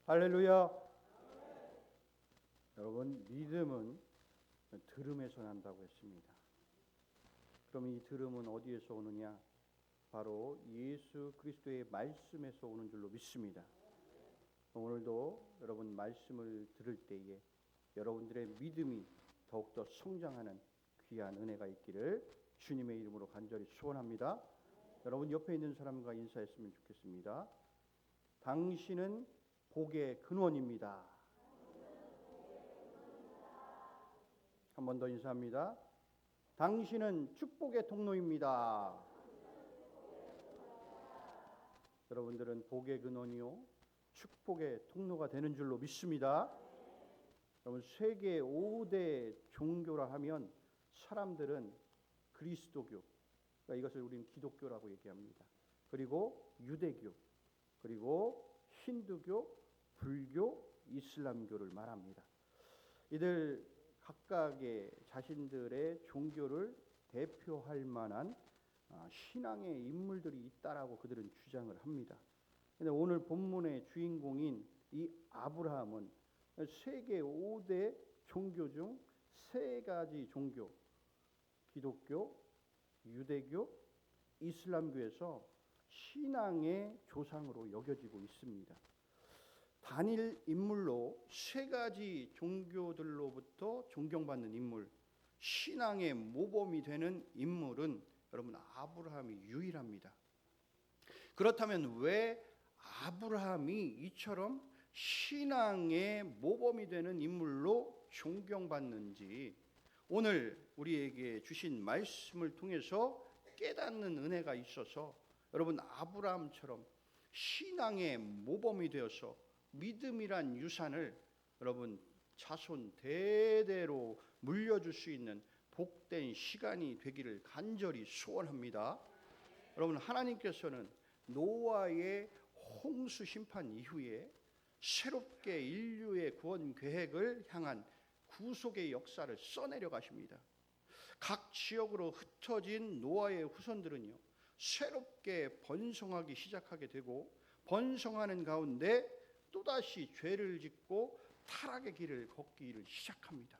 할렐루야. 여러분, 믿음은 들음에서 난다고 했습니다. 그럼 이 들음은 어디에서 오느냐? 바로 예수 그리스도의 말씀에서 오는 줄로 믿습니다. 오늘도 여러분 말씀을 들을 때에 여러분들의 믿음이 더욱더 성장하는 귀한 은혜가 있기를 주님의 이름으로 간절히 소원합니다. 여러분 옆에 있는 사람과 인사했으면 좋겠습니다. 당신은 복의 근원입니다. 한 번 더 인사합니다. 당신은 축복의 통로입니다. 여러분들은 복의 근원이요 축복의 통로가 되는 줄로 믿습니다. 여러분 세계 5대 종교라 하면 사람들은 그리스도교, 그러니까 이것을 우리는 기독교라고 얘기합니다. 그리고 유대교, 그리고 힌두교, 불교, 이슬람교를 말합니다. 이들 각각의 자신들의 종교를 대표할 만한 신앙의 인물들이 있다라고 그들은 주장을 합니다. 그런데 오늘 본문의 주인공인 이 아브라함은 세계 5대 종교 중 3가지 종교, 기독교, 유대교, 이슬람교에서 신앙의 조상으로 여겨지고 있습니다. 단일 인물로 3가지 종교들로부터 존경받는 인물, 신앙의 모범이 되는 인물은 여러분 아브라함이 유일합니다. 그렇다면 왜 아브라함이 이처럼 신앙의 모범이 되는 인물로 존경받는지 오늘 우리에게 주신 말씀을 통해서 깨닫는 은혜가 있어서 여러분 아브라함처럼 신앙의 모범이 되어서 믿음이란 유산을 여러분 자손 대대로 물려줄 수 있는 복된 시간이 되기를 간절히 소원합니다. 여러분 하나님께서는 노아의 홍수 심판 이후에 새롭게 인류의 구원 계획을 향한 구속의 역사를 써내려 가십니다. 각 지역으로 흩어진 노아의 후손들은요 새롭게 번성하기 시작하게 되고 번성하는 가운데 또다시 죄를 짓고 타락의 길을 걷기를 시작합니다.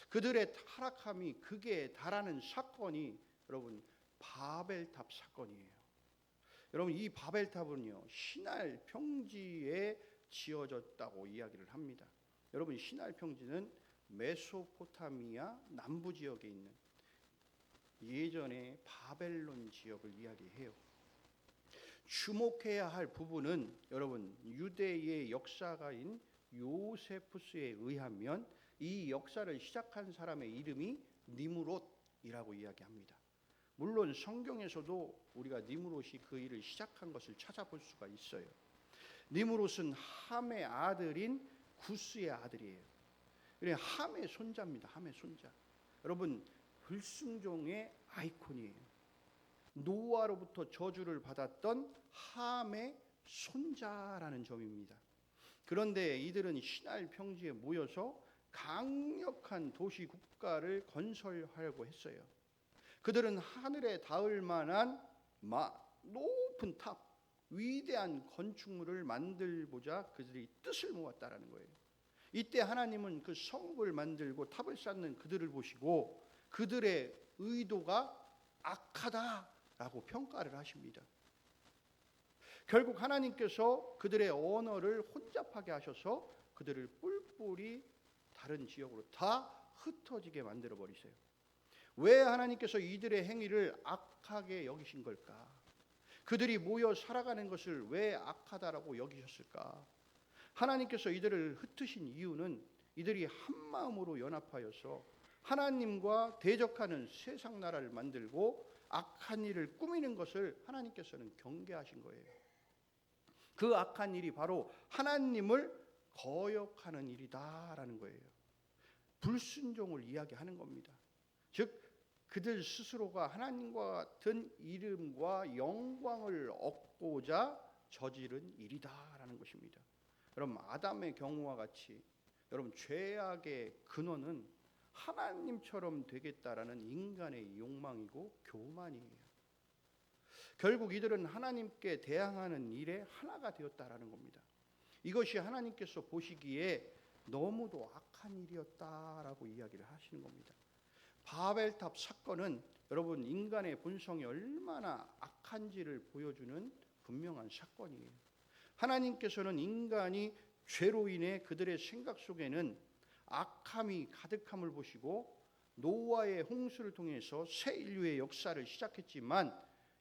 그들의 타락함이 극에 달하는 사건이 여러분 바벨탑 사건이에요. 여러분 이 바벨탑은요 시날 평지에 지어졌다고 이야기를 합니다. 여러분 시날 평지는 메소포타미아 남부 지역에 있는 예전의 바벨론 지역을 이야기해요. 주목해야 할 부분은 여러분 유대의 역사가인 요세푸스에 의하면 이 역사를 시작한 사람의 이름이 니므롯이라고 이야기합니다. 물론 성경에서도 우리가 니므롯이 그 일을 시작한 것을 찾아볼 수가 있어요. 니므롯은 함의 아들인 구스의 아들이에요. 그래 함의 손자입니다. 함의 손자. 여러분 불순종의 아이콘이에요. 노아로부터 저주를 받았던 함의 손자라는 점입니다. 그런데 이들은 시날 평지에 모여서 강력한 도시 국가를 건설하려고 했어요. 그들은 하늘에 닿을 만한 높은 탑, 위대한 건축물을 만들고자 그들이 뜻을 모았다라는 거예요. 이때 하나님은 그 성읍을 만들고 탑을 쌓는 그들을 보시고 그들의 의도가 악하다라고 평가를 하십니다. 결국 하나님께서 그들의 언어를 혼잡하게 하셔서 그들을 뿔뿔이 다른 지역으로 다 흩어지게 만들어 버리세요. 왜 하나님께서 이들의 행위를 악하게 여기신 걸까? 그들이 모여 살아가는 것을 왜 악하다라고 여기셨을까? 하나님께서 이들을 흩으신 이유는 이들이 한마음으로 연합하여서 하나님과 대적하는 세상 나라를 만들고 악한 일을 꾸미는 것을 하나님께서는 경계하신 거예요. 그 악한 일이 바로 하나님을 거역하는 일이다라는 거예요. 불순종을 이야기하는 겁니다. 즉 그들 스스로가 하나님과 같은 이름과 영광을 얻고자 저지른 일이다라는 것입니다. 여러분 아담의 경우와 같이 여러분 죄악의 근원은 하나님처럼 되겠다라는 인간의 욕망이고 교만이에요. 결국 이들은 하나님께 대항하는 일에 하나가 되었다라는 겁니다. 이것이 하나님께서 보시기에 너무도 악한 일이었다라고 이야기를 하시는 겁니다. 바벨탑 사건은 여러분 인간의 본성이 얼마나 악한지를 보여주는 분명한 사건이에요. 하나님께서는 인간이 죄로 인해 그들의 생각 속에는 악함이 가득함을 보시고 노아의 홍수를 통해서 새 인류의 역사를 시작했지만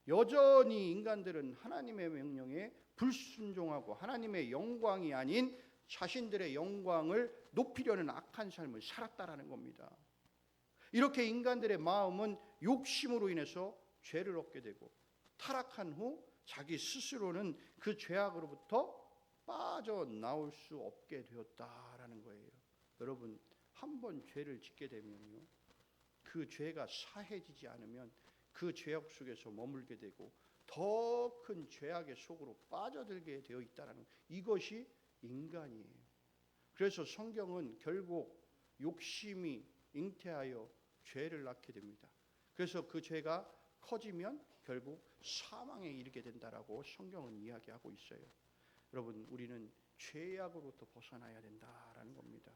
여전히 인간들은 하나님의 명령에 불순종하고 하나님의 영광이 아닌 자신들의 영광을 높이려는 악한 삶을 살았다라는 겁니다. 이렇게 인간들의 마음은 욕심으로 인해서 죄를 얻게 되고 타락한 후 자기 스스로는 그 죄악으로부터 빠져나올 수 없게 되었다라는 거예요. 여러분, 한 번 죄를 짓게 되면요, 그 죄가 사해지지 않으면 그 죄악 속에서 머물게 되고 더 큰 죄악의 속으로 빠져들게 되어 있다는, 이것이 인간이에요. 그래서 성경은 결국 욕심이 잉태하여 죄를 낳게 됩니다. 그래서 그 죄가 커지면 결국 사망에 이르게 된다라고 성경은 이야기하고 있어요. 여러분, 우리는 죄악으로부터 벗어나야 된다라는 겁니다.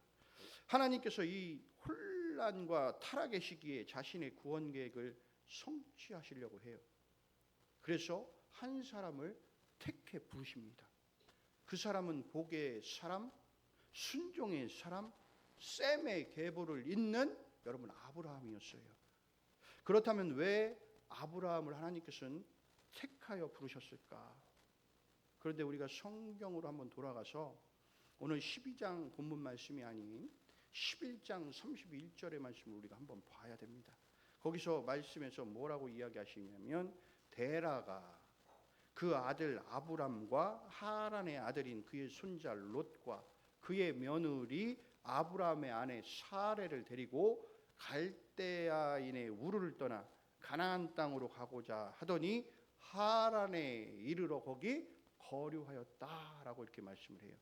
하나님께서 이 혼란과 타락의 시기에 자신의 구원 계획을 성취하시려고 해요. 그래서 한 사람을 택해 부르십니다. 그 사람은 복의 사람, 순종의 사람, 셈의 계보를 잇는 여러분 아브라함이었어요. 그렇다면 왜 아브라함을 하나님께서는 택하여 부르셨을까? 그런데 우리가 성경으로 한번 돌아가서 오늘 12장 본문 말씀이 아닌 11장 31절의 말씀을 우리가 한번 봐야 됩니다. 거기서 말씀에서 뭐라고 이야기하시냐면 데라가 그 아들 아브람과 하란의 아들인 그의 손자 롯과 그의 며느리 아브람의 아내 사레를 데리고 갈대아인의 우르를 떠나 가나안 땅으로 가고자 하더니 하란에 이르러 거기 거류하였다라고 이렇게 말씀을 해요.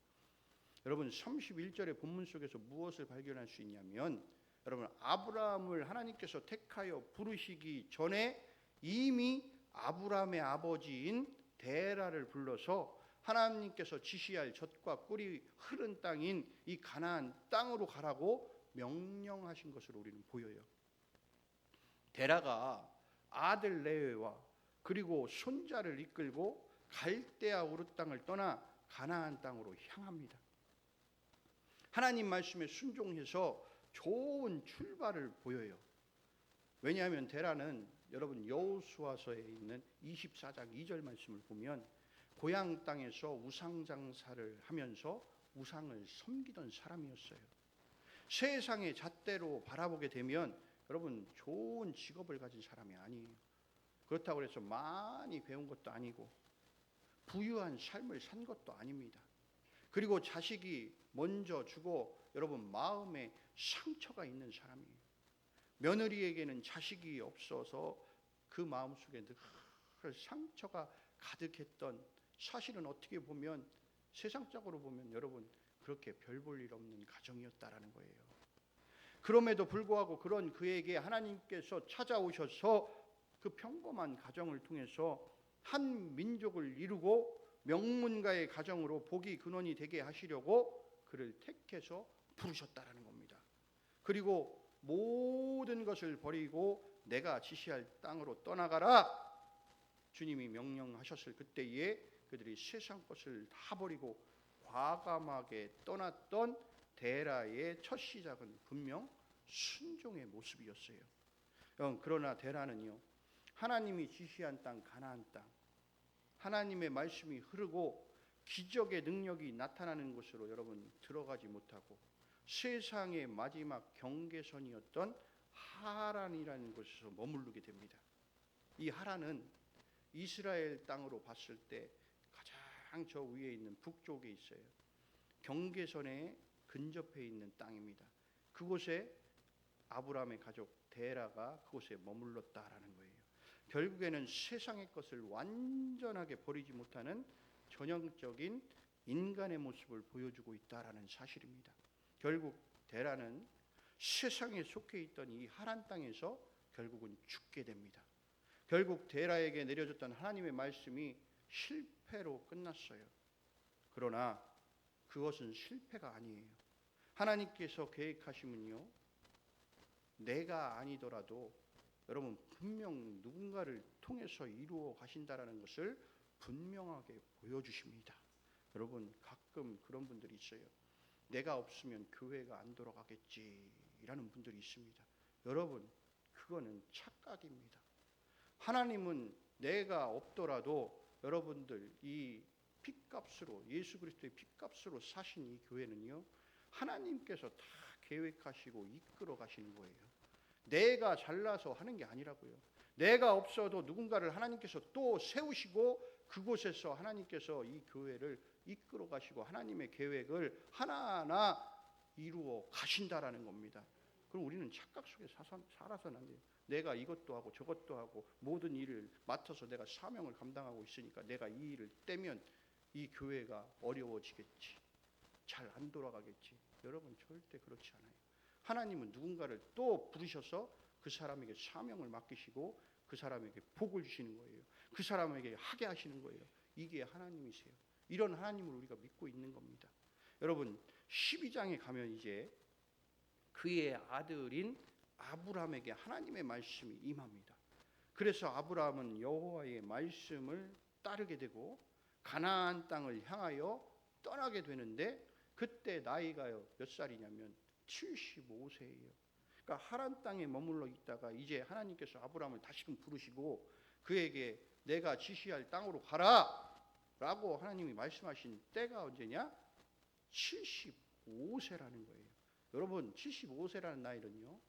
여러분, 31절의 본문 속에서 무엇을 발견할 수 있냐면, 여러분, 아브라함을 하나님께서 택하여 부르시기 전에 이미 아브라함의 아버지인 데라를 불러서 하나님께서 지시할 젖과 꿀이 흐른 땅인 이 가나안 땅으로 가라고 명령하신 것으로 우리는 보여요. 데라가 아들 레위와 그리고 손자를 이끌고 갈대아 우르 땅을 떠나 가나안 땅으로 향합니다. 하나님 말씀에 순종해서 좋은 출발을 보여요. 왜냐하면 데라는 여러분 여호수아서에 있는 24장 2절 말씀을 보면 고향 땅에서 우상 장사를 하면서 우상을 섬기던 사람이었어요. 세상의 잣대로 바라보게 되면 여러분 좋은 직업을 가진 사람이 아니에요. 그렇다고 해서 많이 배운 것도 아니고 부유한 삶을 산 것도 아닙니다. 그리고 자식이 먼저 주고 여러분 마음에 상처가 있는 사람이에요. 며느리에게는 자식이 없어서 그 마음속에 늘 상처가 가득했던, 사실은 어떻게 보면 세상적으로 보면 여러분 그렇게 별 볼 일 없는 가정이었다라는 거예요. 그럼에도 불구하고 그런 그에게 하나님께서 찾아오셔서 그 평범한 가정을 통해서 한 민족을 이루고 명문가의 가정으로 복이 근원이 되게 하시려고 그를 택해서 부르셨다라는 겁니다. 그리고 모든 것을 버리고 내가 지시할 땅으로 떠나가라 주님이 명령하셨을 그때에 그들이 세상 것을 다 버리고 과감하게 떠났던 데라의 첫 시작은 분명 순종의 모습이었어요. 그러나 데라는요, 하나님이 지시한 땅 가나안 땅, 하나님의 말씀이 흐르고 기적의 능력이 나타나는 곳으로 여러분 들어가지 못하고 세상의 마지막 경계선이었던 하란이라는 곳에서 머무르게 됩니다. 이 하란은 이스라엘 땅으로 봤을 때 가장 저 위에 있는 북쪽에 있어요. 경계선에 근접해 있는 땅입니다. 그곳에 아브라함의 가족 데라가 그곳에 머물렀다라는 거예요. 결국에는 세상의 것을 완전하게 버리지 못하는 전형적인 인간의 모습을 보여주고 있다라는 사실입니다. 결국 데라는 세상에 속해 있던 이 하란 땅에서 결국은 죽게 됩니다. 결국 데라에게 내려졌던 하나님의 말씀이 실패로 끝났어요. 그러나 그것은 실패가 아니에요. 하나님께서 계획하시면요, 내가 아니더라도 여러분 분명 누군가를 통해서 이루어 가신다라는 것을 분명하게 보여주십니다. 여러분 가끔 그런 분들이 있어요. 내가 없으면 교회가 안 돌아가겠지라는 분들이 있습니다. 여러분 그거는 착각입니다. 하나님은 내가 없더라도 여러분들 이 핏값으로, 예수 그리스도의 핏값으로 사신 이 교회는요, 하나님께서 다 계획하시고 이끌어 가시는 거예요. 내가 잘나서 하는 게 아니라고요. 내가 없어도 누군가를 하나님께서 또 세우시고 그곳에서 하나님께서 이 교회를 이끌어 가시고 하나님의 계획을 하나하나 이루어 가신다라는 겁니다. 그럼 우리는 착각 속에 살아서는 안 돼요. 내가 이것도 하고 저것도 하고 모든 일을 맡아서 내가 사명을 감당하고 있으니까 내가 이 일을 떼면 이 교회가 어려워지겠지, 잘 안 돌아가겠지. 여러분 절대 그렇지 않아요. 하나님은 누군가를 또 부르셔서 그 사람에게 사명을 맡기시고 그 사람에게 복을 주시는 거예요. 그 사람에게 하게 하시는 거예요. 이게 하나님이세요. 이런 하나님을 우리가 믿고 있는 겁니다. 여러분 12장에 가면 이제 그의 아들인 아브라함에게 하나님의 말씀이 임합니다. 그래서 아브라함은 여호와의 말씀을 따르게 되고 가나안 땅을 향하여 떠나게 되는데 그때 나이가 몇 살이냐면 75세예요. 그러니까 하란 땅에 머물러 있다가 이제 하나님께서 아브라함을 다시금 부르시고 그에게 내가 지시할 땅으로 가라 라고 하나님이 말씀하신 때가 언제냐? 75세라는 거예요. 여러분 75세라는 나이는요,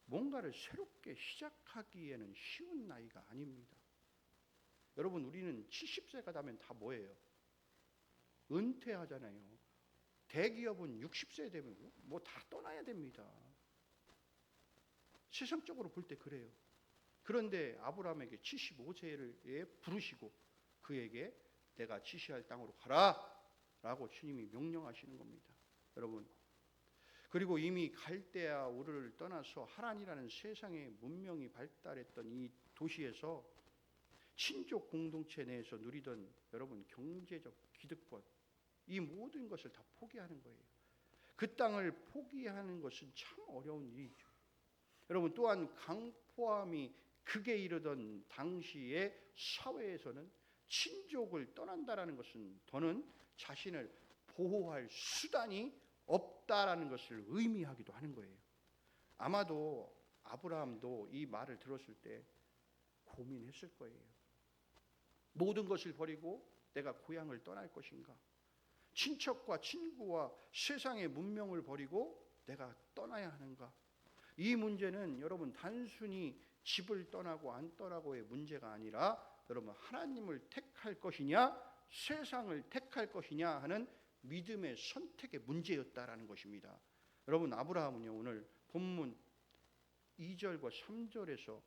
뭔가를 새롭게 시작하기에는 쉬운 나이가 아닙니다. 여러분 우리는 70세가 되면 다 뭐예요? 은퇴하잖아요. 대기업은 60세 되면 뭐 다 떠나야 됩니다. 세상적으로 볼 때 그래요. 그런데 아브라함에게 75세에 부르시고 그에게 내가 지시할 땅으로 가라 라고 주님이 명령하시는 겁니다. 여러분 그리고 이미 갈대아 우르를 떠나서 하란이라는 세상의 문명이 발달했던 이 도시에서 친족 공동체 내에서 누리던 여러분 경제적 기득권, 이 모든 것을 다 포기하는 거예요. 그 땅을 포기하는 것은 참 어려운 일이죠. 여러분 또한 강포함이 극에 이르던 당시의 사회에서는 친족을 떠난다라는 것은 더는 자신을 보호할 수단이 없다라는 것을 의미하기도 하는 거예요. 아마도 아브라함도 이 말을 들었을 때 고민했을 거예요. 모든 것을 버리고 내가 고향을 떠날 것인가? 친척과 친구와 세상의 문명을 버리고 내가 떠나야 하는가? 이 문제는 여러분 단순히 집을 떠나고 안 떠나고의 문제가 아니라 여러분 하나님을 택할 것이냐 세상을 택할 것이냐 하는 믿음의 선택의 문제였다라는 것입니다. 여러분 아브라함은요 오늘 본문 2절과 3절에서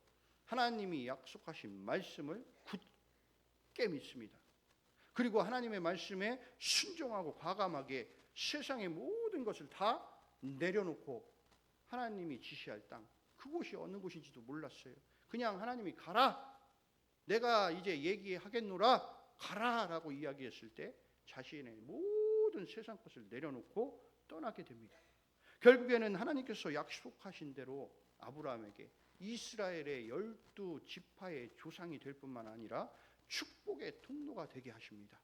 하나님이 약속하신 말씀을 굳게 믿습니다. 그리고 하나님의 말씀에 순종하고 과감하게 세상의 모든 것을 다 내려놓고 하나님이 지시할 땅, 그곳이 어느 곳인지도 몰랐어요. 그냥 하나님이 가라, 내가 이제 얘기하겠노라, 가라라고 이야기했을 때 자신의 모든 세상 것을 내려놓고 떠나게 됩니다. 결국에는 하나님께서 약속하신 대로 아브라함에게 이스라엘의 12지파의 조상이 될 뿐만 아니라 축복의 통로가 되게 하십니다.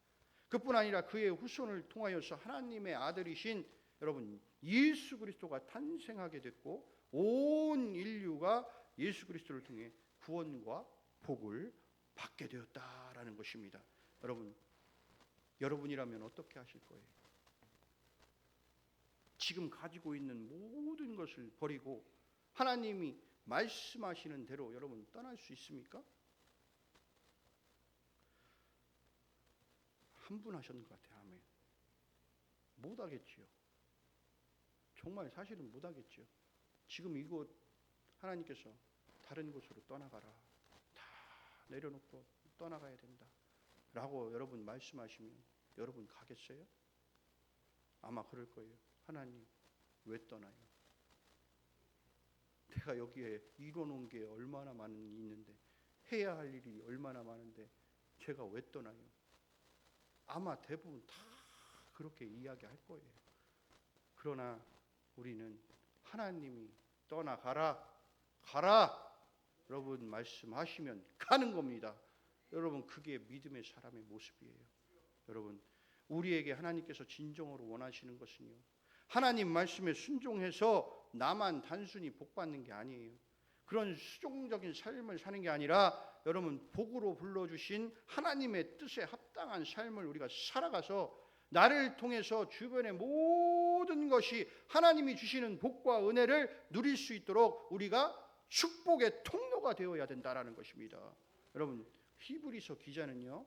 그뿐 아니라 그의 후손을 통하여서 하나님의 아들이신 여러분 예수 그리스도가 탄생하게 됐고 온 인류가 예수 그리스도를 통해 구원과 복을 받게 되었다라는 것입니다. 여러분이라면 어떻게 하실 거예요? 지금 가지고 있는 모든 것을 버리고 하나님이 말씀하시는 대로 여러분 떠날 수 있습니까? 한 분 하셨는 것 같아요. 아멘. 못하겠지요. 정말 사실은 못하겠지요. 지금 이곳 하나님께서 다른 곳으로 떠나가라, 다 내려놓고 떠나가야 된다 라고 여러분 말씀하시면 여러분 가겠어요? 아마 그럴 거예요. 하나님 왜 떠나요? 내가 여기에 이뤄놓은 게 얼마나 많이 있는데, 해야 할 일이 얼마나 많은데 제가 왜 떠나요? 아마 대부분 다 그렇게 이야기할 거예요. 그러나 우리는 하나님이 떠나가라, 가라, 여러분 말씀하시면 가는 겁니다. 여러분 그게 믿음의 사람의 모습이에요. 여러분 우리에게 하나님께서 진정으로 원하시는 것은요, 하나님 말씀에 순종해서 나만 단순히 복받는 게 아니에요. 그런 수종적인 삶을 사는 게 아니라 여러분 복으로 불러주신 하나님의 뜻에 합당한 삶을 우리가 살아가서 나를 통해서 주변의 모든 것이 하나님이 주시는 복과 은혜를 누릴 수 있도록 우리가 축복의 통로가 되어야 된다라는 것입니다. 여러분 히브리서 기자는요,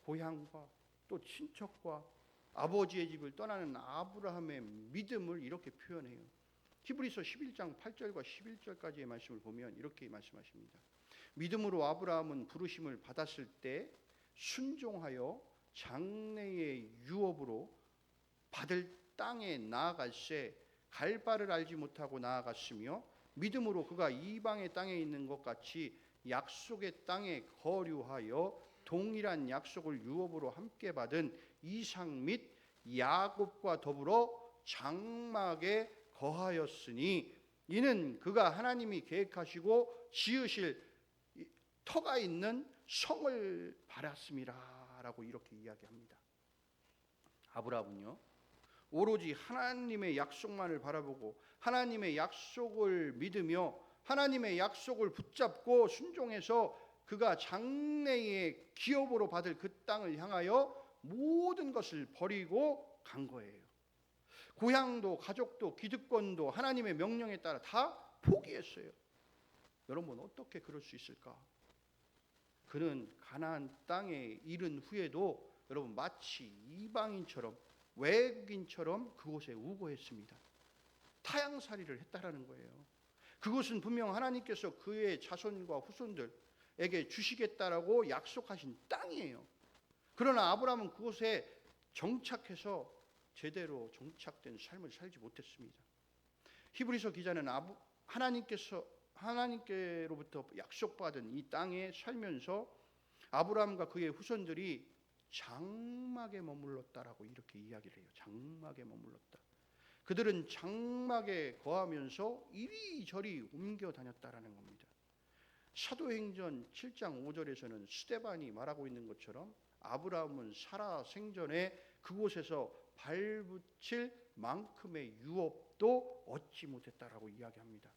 고향과 또 친척과 아버지의 집을 떠나는 아브라함의 믿음을 이렇게 표현해요. 히브리서 11장 8절과 11절까지의 말씀을 보면 이렇게 말씀하십니다. 믿음으로 아브라함은 부르심을 받았을 때 순종하여 장래의 유업으로 받을 땅에 나아갈새 갈 바를 알지 못하고 나아갔으며, 믿음으로 그가 이방의 땅에 있는 것 같이 약속의 땅에 거류하여 동일한 약속을 유업으로 함께 받은 이삭 및 야곱과 더불어 장막에 거하였으니 이는 그가 하나님이 계획하시고 지으실 터가 있는 성을 바랐음이라 라고 이렇게 이야기합니다. 아브라함은요, 오로지 하나님의 약속만을 바라보고 하나님의 약속을 믿으며 하나님의 약속을 붙잡고 순종해서 그가 장래의 기업으로 받을 그 땅을 향하여 모든 것을 버리고 간 거예요. 고향도 가족도 기득권도 하나님의 명령에 따라 다 포기했어요. 여러분 어떻게 그럴 수 있을까? 그는 가나안 땅에 이른 후에도 여러분 마치 이방인처럼 외국인처럼 그곳에 우거했습니다. 타향살이를 했다라는 거예요. 그것은 분명 하나님께서 그의 자손과 후손들에게 주시겠다라고 약속하신 땅이에요. 그러나 아브라함은 그곳에 정착해서 제대로 정착된 삶을 살지 못했습니다. 히브리서 기자는 하나님께로부터 약속받은 이 땅에 살면서 아브라함과 그의 후손들이 장막에 머물렀다라고 이렇게 이야기를 해요. 장막에 머물렀다. 그들은 장막에 거하면서 이리저리 옮겨 다녔다라는 겁니다. 사도행전 7장 5절에서는 스데반이 말하고 있는 것처럼 아브라함은 살아 생전에 그곳에서 발붙일 만큼의 유업도 얻지 못했다라고 이야기합니다.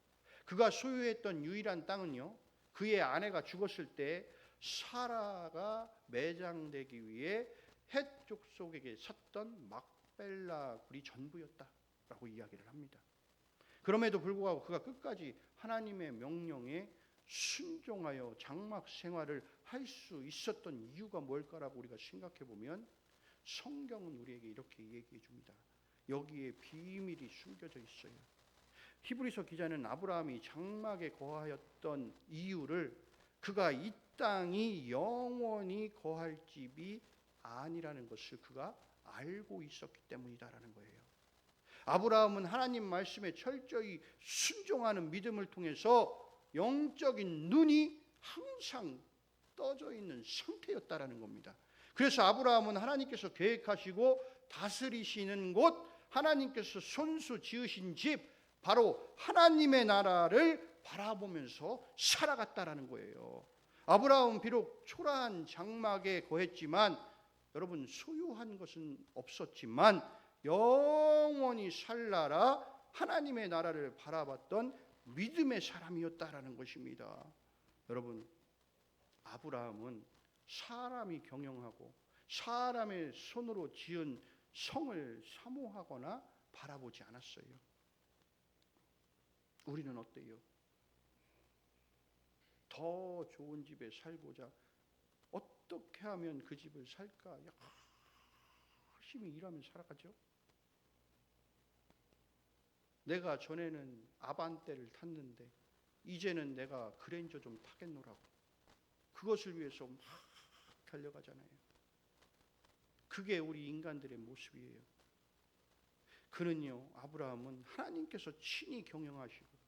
그가 소유했던 유일한 땅은요, 그의 아내가 죽었을 때 사라가 매장되기 위해 헷 족속에게 샀던 막벨라 굴이 전부였다라고 이야기를 합니다. 그럼에도 불구하고 그가 끝까지 하나님의 명령에 순종하여 장막 생활을 할 수 있었던 이유가 뭘까라고 우리가 생각해 보면 성경은 우리에게 이렇게 얘기해 줍니다. 여기에 비밀이 숨겨져 있어요. 히브리서 기자는 아브라함이 장막에 거하였던 이유를 그가 이 땅이 영원히 거할 집이 아니라는 것을 그가 알고 있었기 때문이다라는 거예요. 아브라함은 하나님 말씀에 철저히 순종하는 믿음을 통해서 영적인 눈이 항상 떠져 있는 상태였다라는 겁니다. 그래서 아브라함은 하나님께서 계획하시고 다스리시는 곳, 하나님께서 손수 지으신 집, 바로 하나님의 나라를 바라보면서 살아갔다라는 거예요. 아브라함은 비록 초라한 장막에 거했지만 여러분 소유한 것은 없었지만 영원히 살라라 하나님의 나라를 바라봤던 믿음의 사람이었다라는 것입니다. 여러분 아브라함은 사람이 경영하고 사람의 손으로 지은 성을 사모하거나 바라보지 않았어요. 우리는 어때요? 더 좋은 집에 살고자 어떻게 하면 그 집을 살까? 열심히 일하면 살아가죠. 내가 전에는 아반떼를 탔는데 이제는 내가 그랜저 좀 타겠노라고 그것을 위해서 막 달려가잖아요. 그게 우리 인간들의 모습이에요. 그는요, 아브라함은 하나님께서 친히 경영하시고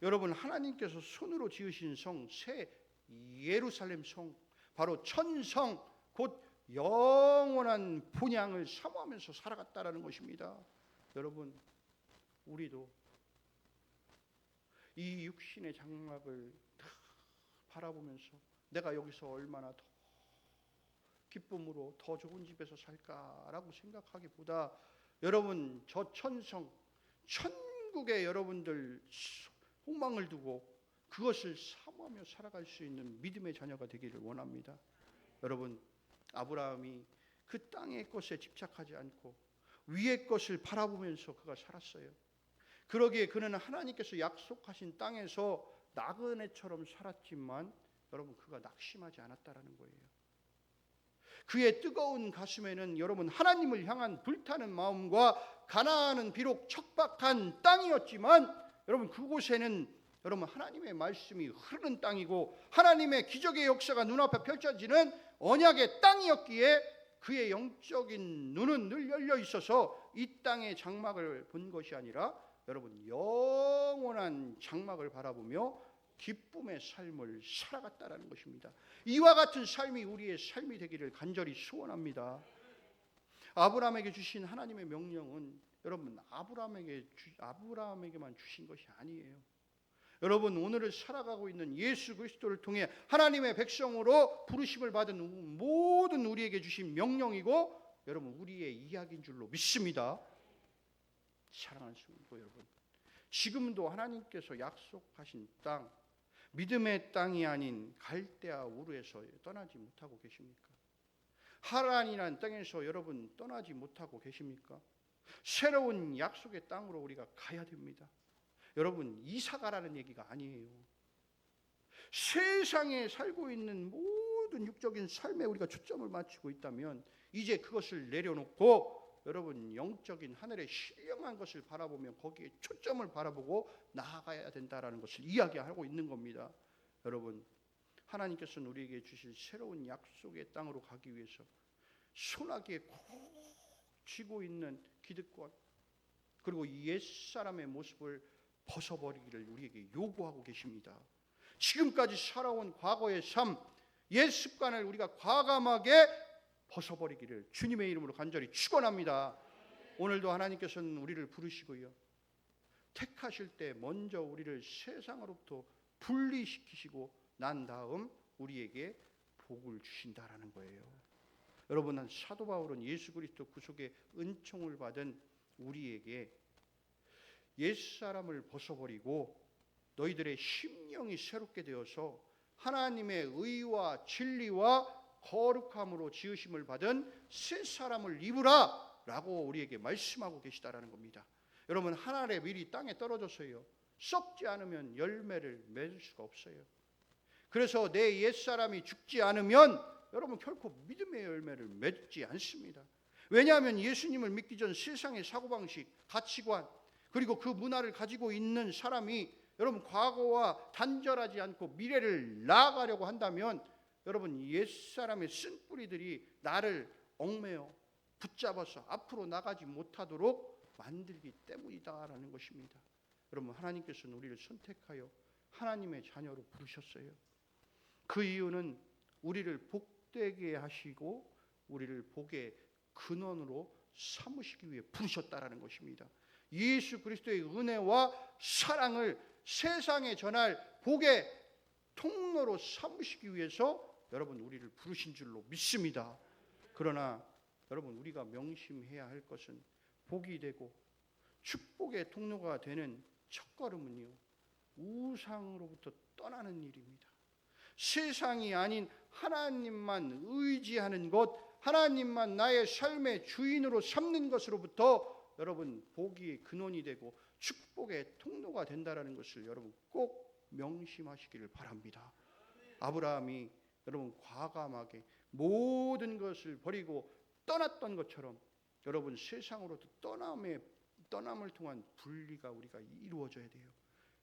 여러분 하나님께서 손으로 지으신 성, 새 예루살렘 성, 바로 천성 곧 영원한 본향을 사모하면서 살아갔다라는 것입니다. 여러분, 우리도 이 육신의 장막을 다 바라보면서 내가 여기서 얼마나 더 기쁨으로 더 좋은 집에서 살까라고 생각하기보다 여러분, 저 천국에 여러분들 소망을 두고 그것을 사모하며 살아갈 수 있는 믿음의 자녀가 되기를 원합니다. 여러분, 아브라함이 그 땅의 것에 집착하지 않고 위의 것을 바라보면서 그가 살았어요. 그러기에 그는 하나님께서 약속하신 땅에서 나그네처럼 살았지만 여러분, 그가 낙심하지 않았다라는 거예요. 그의 뜨거운 가슴에는 여러분, 하나님을 향한 불타는 마음과 가나안은 비록 척박한 땅이었지만 여러분, 그곳에는 여러분, 하나님의 말씀이 흐르는 땅이고 하나님의 기적의 역사가 눈앞에 펼쳐지는 언약의 땅이었기에 그의 영적인 눈은 늘 열려 있어서 이 땅의 장막을 본 것이 아니라 여러분, 영원한 장막을 바라보며 기쁨의 삶을 살아갔다라는 것입니다. 이와 같은 삶이 우리의 삶이 되기를 간절히 소원합니다. 아브라함에게 주신 하나님의 명령은 여러분, 아브라함에게만 주신 것이 아니에요. 여러분, 오늘을 살아가고 있는 예수 그리스도를 통해 하나님의 백성으로 부르심을 받은 모든 우리에게 주신 명령이고 여러분, 우리의 이야기인 줄로 믿습니다. 사랑하는 성도 여러분, 지금도 하나님께서 약속하신 땅, 믿음의 땅이 아닌 갈대아 우르에서 떠나지 못하고 계십니까? 하란이라는 땅에서 여러분 떠나지 못하고 계십니까? 새로운 약속의 땅으로 우리가 가야 됩니다. 여러분, 이사가라는 얘기가 아니에요. 세상에 살고 있는 모든 육적인 삶에 우리가 초점을 맞추고 있다면 이제 그것을 내려놓고 여러분, 영적인 하늘의 신령한 것을 바라보며 거기에 초점을 바라보고 나아가야 된다라는 것을 이야기하고 있는 겁니다. 여러분, 하나님께서는 우리에게 주실 새로운 약속의 땅으로 가기 위해서 소나기에 콕 쥐고 있는 기득권 그리고 옛사람의 모습을 벗어버리기를 우리에게 요구하고 계십니다. 지금까지 살아온 과거의 삶, 옛 습관을 우리가 과감하게 벗어버리기를 주님의 이름으로 간절히 축원합니다. 오늘도 하나님께서는 우리를 부르시고요, 택하실 때 먼저 우리를 세상으로부터 분리시키시고 난 다음 우리에게 복을 주신다라는 거예요. 여러분, 사도 바울은 예수 그리스도 구속의 은총을 받은 우리에게 옛사람을 벗어버리고 너희들의 심령이 새롭게 되어서 하나님의 의와 진리와 거룩함으로 지으심을 받은 새 사람을 입으라 라고 우리에게 말씀하고 계시다라는 겁니다. 여러분, 하늘의 밀이 땅에 떨어져서요, 썩지 않으면 열매를 맺을 수가 없어요. 그래서 내 옛사람이 죽지 않으면 여러분 결코 믿음의 열매를 맺지 않습니다. 왜냐하면 예수님을 믿기 전 세상의 사고방식, 가치관 그리고 그 문화를 가지고 있는 사람이 여러분 과거와 단절하지 않고 미래를 나아가려고 한다면 여러분, 옛사람의 쓴뿌리들이 나를 얽매여 붙잡아서 앞으로 나가지 못하도록 만들기 때문이다라는 것입니다. 여러분, 하나님께서는 우리를 선택하여 하나님의 자녀로 부르셨어요. 그 이유는 우리를 복되게 하시고 우리를 복의 근원으로 삼으시기 위해 부르셨다라는 것입니다. 예수 그리스도의 은혜와 사랑을 세상에 전할 복의 통로로 삼으시기 위해서 여러분, 우리를 부르신 줄로 믿습니다. 그러나 여러분, 우리가 명심해야 할 것은 복이 되고 축복의 통로가 되는 첫걸음은요, 우상으로부터 떠나는 일입니다. 세상이 아닌 하나님만 의지하는 것, 하나님만 나의 삶의 주인으로 삼는 것으로부터 여러분, 복이 근원이 되고 축복의 통로가 된다라는 것을 여러분 꼭 명심하시기를 바랍니다. 아브라함이 여러분 과감하게 모든 것을 버리고 떠났던 것처럼 여러분, 세상으로부터 떠남을 통한 분리가 우리가 이루어져야 돼요.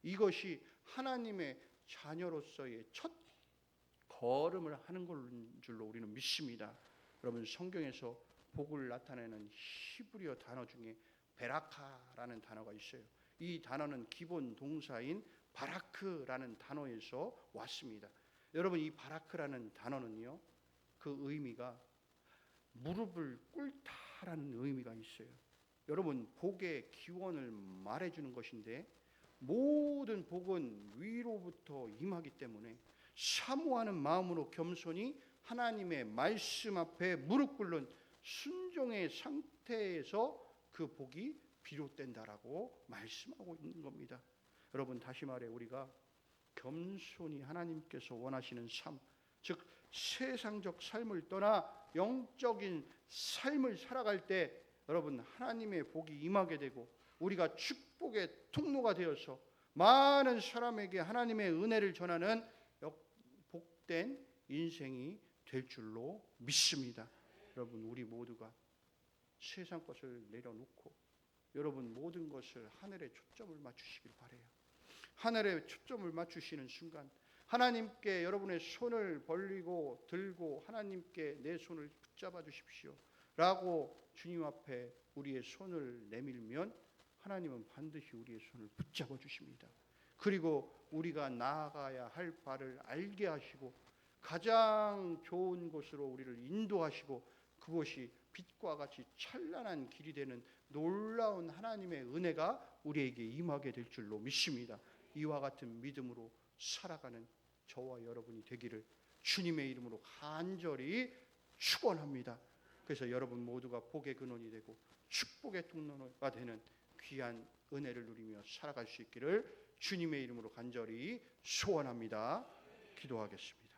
이것이 하나님의 자녀로서의 첫 걸음을 하는 줄로 우리는 믿습니다. 여러분, 성경에서 복을 나타내는 히브리어 단어 중에 베라카라는 단어가 있어요. 이 단어는 기본 동사인 바라크라는 단어에서 왔습니다. 여러분, 이 바라크라는 단어는요, 그 의미가 무릎을 꿇다라는 의미가 있어요. 여러분, 복의 기원을 말해주는 것인데 모든 복은 위로부터 임하기 때문에 사모하는 마음으로 겸손히 하나님의 말씀 앞에 무릎 꿇는 순종의 상태에서 그 복이 비롯된다라고 말씀하고 있는 겁니다. 여러분, 다시 말해 우리가 겸손히 하나님께서 원하시는 삶, 즉 세상적 삶을 떠나 영적인 삶을 살아갈 때 여러분, 하나님의 복이 임하게 되고 우리가 축복의 통로가 되어서 많은 사람에게 하나님의 은혜를 전하는 복된 인생이 될 줄로 믿습니다. 여러분, 우리 모두가 세상 것을 내려놓고 여러분 모든 것을 하늘에 초점을 맞추시길 바라요. 하늘에 초점을 맞추시는 순간 하나님께 여러분의 손을 벌리고 들고 하나님께 내 손을 붙잡아 주십시오 라고 주님 앞에 우리의 손을 내밀면 하나님은 반드시 우리의 손을 붙잡아 주십니다. 그리고 우리가 나아가야 할 바를 알게 하시고 가장 좋은 곳으로 우리를 인도하시고 그것이 빛과 같이 찬란한 길이 되는 놀라운 하나님의 은혜가 우리에게 임하게 될 줄로 믿습니다. 이와 같은 믿음으로 살아가는 저와 여러분이 되기를 주님의 이름으로 간절히 축원합니다. 그래서 여러분 모두가 복의 근원이 되고 축복의 통로가 되는 귀한 은혜를 누리며 살아갈 수 있기를 주님의 이름으로 간절히 소원합니다. 기도하겠습니다.